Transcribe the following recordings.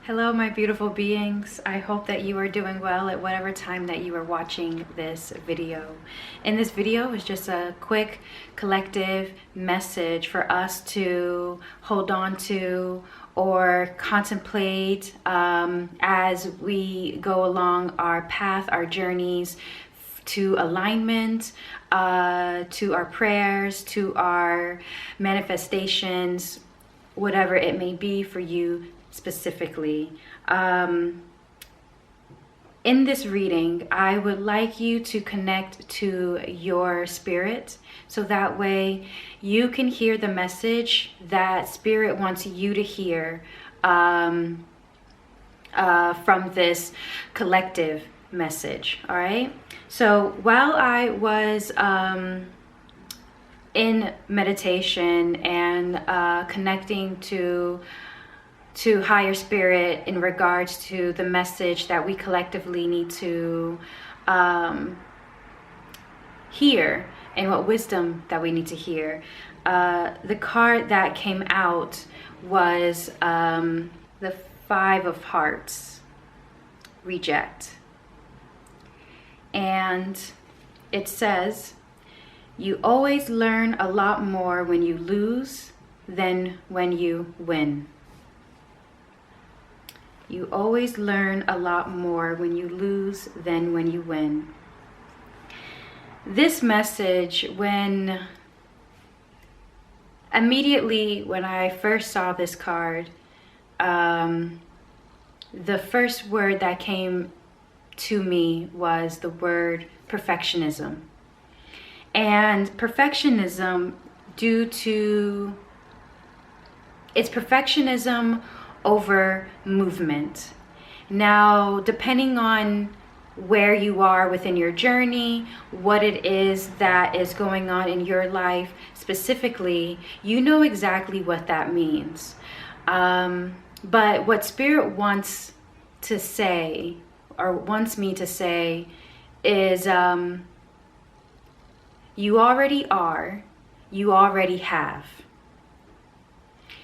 Hello, my beautiful beings. I hope that you are doing well at whatever time that you are watching this video. In this video is just a quick collective message for us to hold on to or contemplate as we go along our path, our journeys to alignment, to our prayers, to our manifestations, whatever it may be for you specifically. In this reading, I would like you to connect to your spirit so that way you can hear the message that spirit wants you to hear from this collective message. All right, so while I was in meditation and connecting to higher spirit in regards to the message that we collectively need to hear and what wisdom that we need to hear, the card that came out was the Five of Hearts, reject. And it says, you always learn a lot more when you lose than when you win. You always learn a lot more when you lose than when you win. This message, immediately when I first saw this card, the first word that came to me was the word perfectionism. And perfectionism, it's perfectionism over movement. Now, depending on where you are within your journey, what it is that is going on in your life specifically, you know exactly what that means. But what Spirit wants to say, or wants me to say, is you already are, you already have.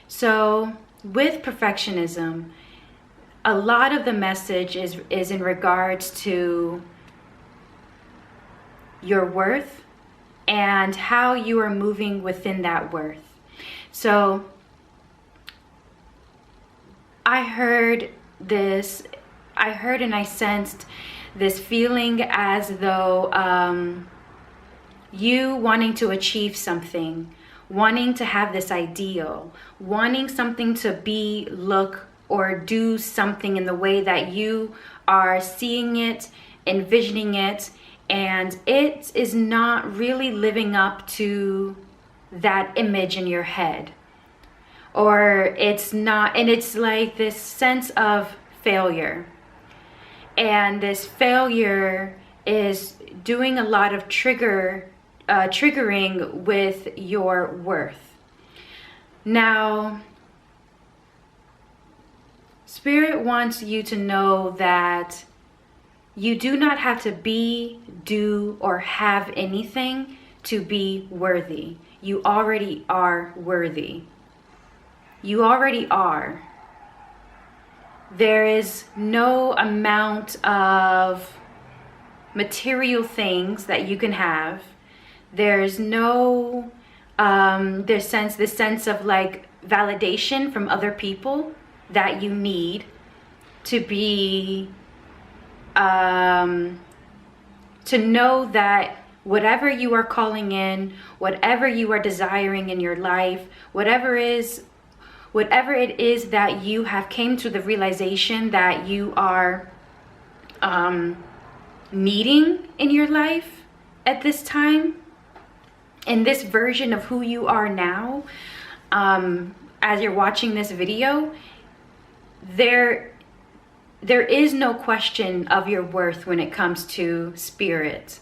So with perfectionism, a lot of the message is in regards to your worth and how you are moving within that worth. So I heard and I sensed this feeling as though you wanting to achieve something, wanting to have this ideal, wanting something to be, look, or do something in the way that you are seeing it, envisioning it, and it is not really living up to that image in your head. Or it's not, and it's like this sense of failure. And this failure is doing a lot of triggering with your worth. Now, Spirit wants you to know that you do not have to be, do, or have anything to be worthy. You already are worthy. You already are. There is no amount of material things that you can have. There's no this sense of like validation from other people that you need to be to know that whatever you are calling in, whatever you are desiring in your life, whatever it is that you have came to the realization that you are needing in your life at this time, in this version of who you are now, as you're watching this video, there is no question of your worth when it comes to spirit.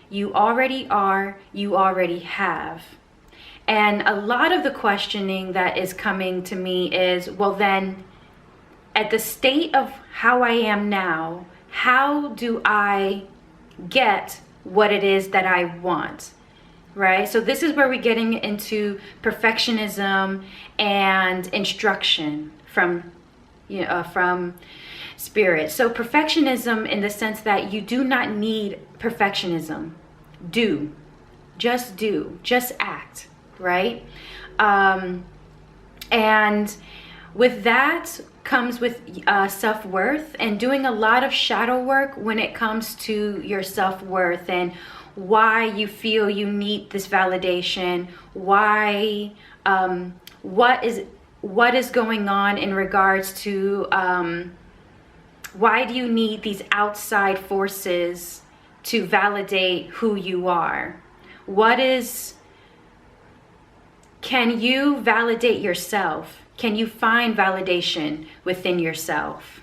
You already are, you already have. And a lot of the questioning that is coming to me is, well then, at the state of how I am now, how do I get what it is that I want? Right? So this is where we're getting into perfectionism and instruction from from spirit. So perfectionism, in the sense that you do not need perfectionism. Just act, right? And with that comes with self-worth, and doing a lot of shadow work when it comes to your self-worth and why you feel you need this validation, why what is going on in regards to why do you need these outside forces to validate who you are? Can you validate yourself? Can you find validation within yourself?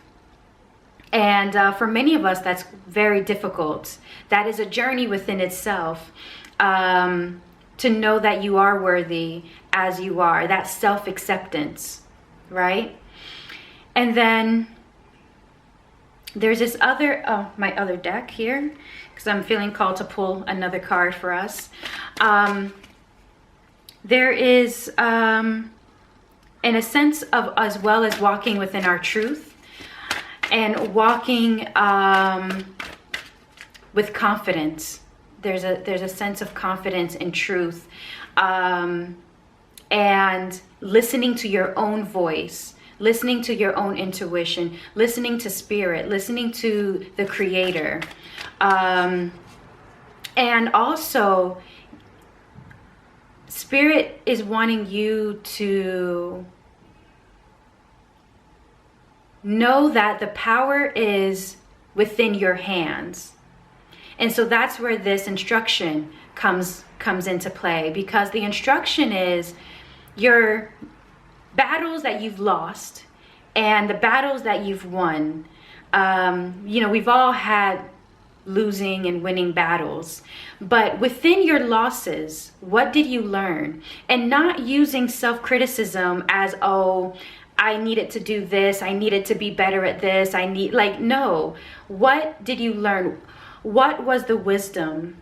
And for many of us, that's very difficult. That is a journey within itself, to know that you are worthy as you are, that self-acceptance, right? And then there's this my other deck here, because I'm feeling called to pull another card for us. There is, in a sense of, as well as walking within our truth and walking with confidence. There's a sense of confidence and truth, and listening to your own voice, listening to your own intuition, listening to spirit, listening to the creator. And also, spirit is wanting you to know that the power is within your hands. And so that's where this instruction comes into play, because the instruction is your battles that you've lost and the battles that you've won. We've all had losing and winning battles, but within your losses, what did you learn? And not using self-criticism as, oh, I needed to do this, I needed to be better at this, no. What did you learn? What was the wisdom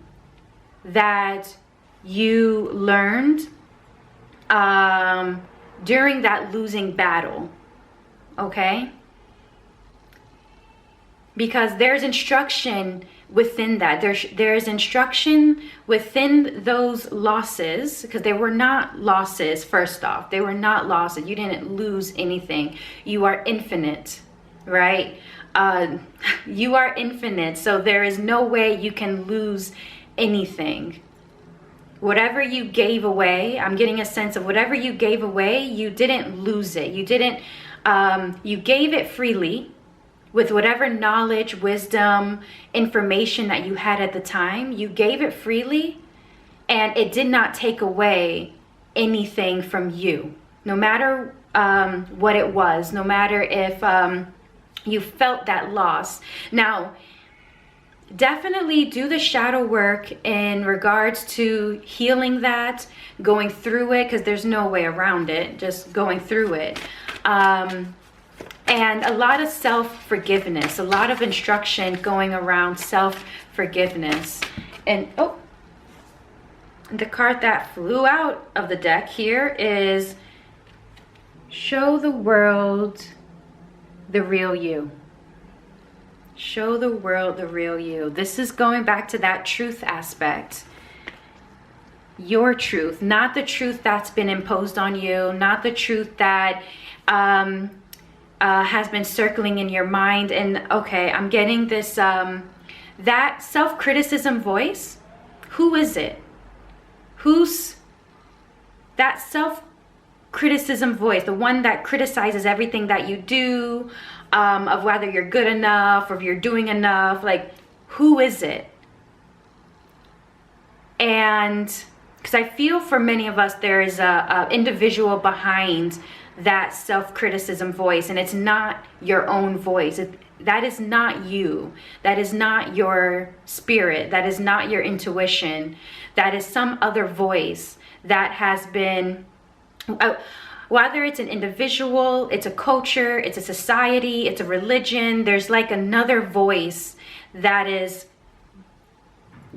that you learned during that losing battle? Okay? Because there's instruction within that. There's instruction within those losses, because they were not losses. First off, they were not losses. You didn't lose anything. You are infinite, right? You are infinite, so there is no way you can lose anything. Whatever you gave away, I'm getting a sense of whatever you gave away, you didn't lose it. You didn't, you gave it freely with whatever knowledge, wisdom, information that you had at the time. You gave it freely, and it did not take away anything from you, no matter what it was, no matter if you felt that loss. Now, definitely do the shadow work in regards to healing that, going through it, because there's no way around it, just going through it. And a lot of self-forgiveness, a lot of instruction going around self-forgiveness. And the card that flew out of the deck here is show the world the real you. Show the world the real you. This is going back to that truth aspect. Your truth, not the truth that's been imposed on you, not the truth that has been circling in your mind. And okay, I'm getting this, that self-criticism voice. Who is it? Who's that self-criticism voice? The one that criticizes everything that you do, of whether you're good enough or if you're doing enough. Like, who is it? And because I feel for many of us, there is a individual behind that self-criticism voice, and it's not your own voice. That is not you. That is not your spirit. That is not your intuition. That is some other voice that has been, whether it's an individual, it's a culture, it's a society, it's a religion, there's like another voice that is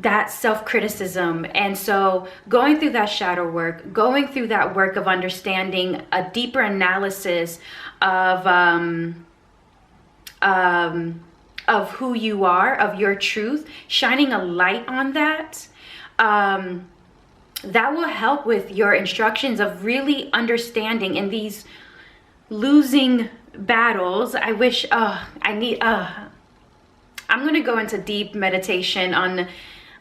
that self-criticism. And so going through that shadow work, going through that work of understanding a deeper analysis of who you are, of your truth, shining a light on that, that will help with your instructions of really understanding in these losing battles. I wish, I'm going to go into deep meditation on,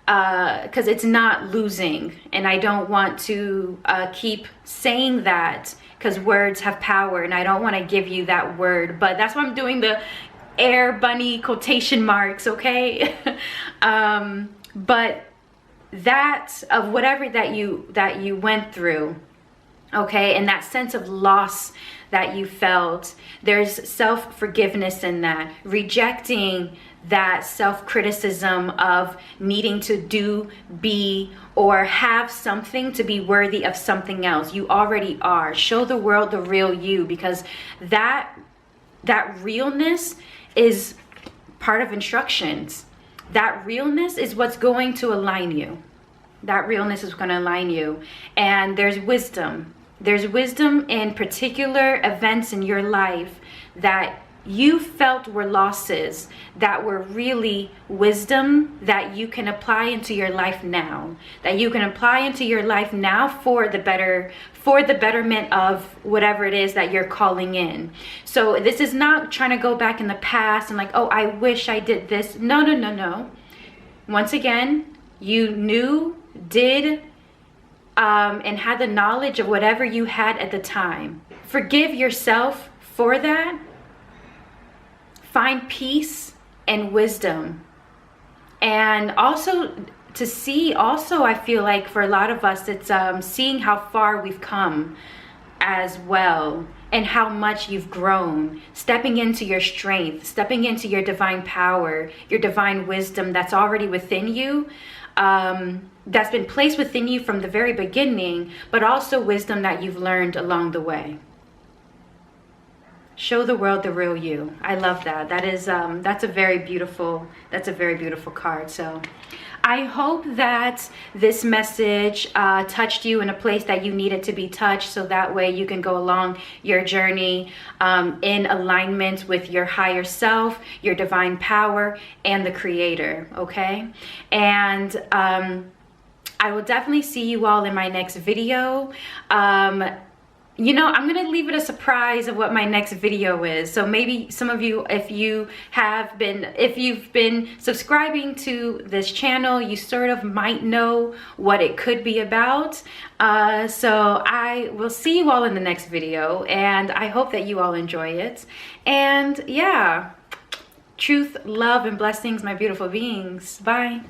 because it's not losing. And I don't want to keep saying that, because words have power and I don't want to give you that word. But that's why I'm doing the air bunny quotation marks, okay? But that of whatever that you went through, okay, and that sense of loss that you felt, there's self-forgiveness in that, rejecting that self-criticism of needing to do, be, or have something to be worthy of something else. You already are. Show the world the real you, because that realness is part of instructions. That realness is what's going to align you. That realness is going to align you. And there's wisdom. There's wisdom in particular events in your life that you felt were losses, that were really wisdom that you can apply into your life now. That you can apply into your life now for the betterment of whatever it is that you're calling in. So this is not trying to go back in the past and like, oh, I wish I did this. No, no, no, no. Once again, you knew, did, and had the knowledge of whatever you had at the time. Forgive yourself for that. Find peace and wisdom. And also to see, I feel like for a lot of us, it's seeing how far we've come as well, and how much you've grown, stepping into your strength, stepping into your divine power, your divine wisdom that's already within you, that's been placed within you from the very beginning, but also wisdom that you've learned along the way. Show the world the real you. I love that. That is that's a very beautiful card. So I hope that this message touched you in a place that you needed to be touched, so that way you can go along your journey in alignment with your higher self, your divine power, and the Creator, okay? And I will definitely see you all in my next video. You know, I'm gonna leave it a surprise of what my next video is. So maybe some of you, if you've been subscribing to this channel, you sort of might know what it could be about. So I will see you all in the next video, and I hope that you all enjoy it. And yeah, truth, love, and blessings, my beautiful beings. Bye.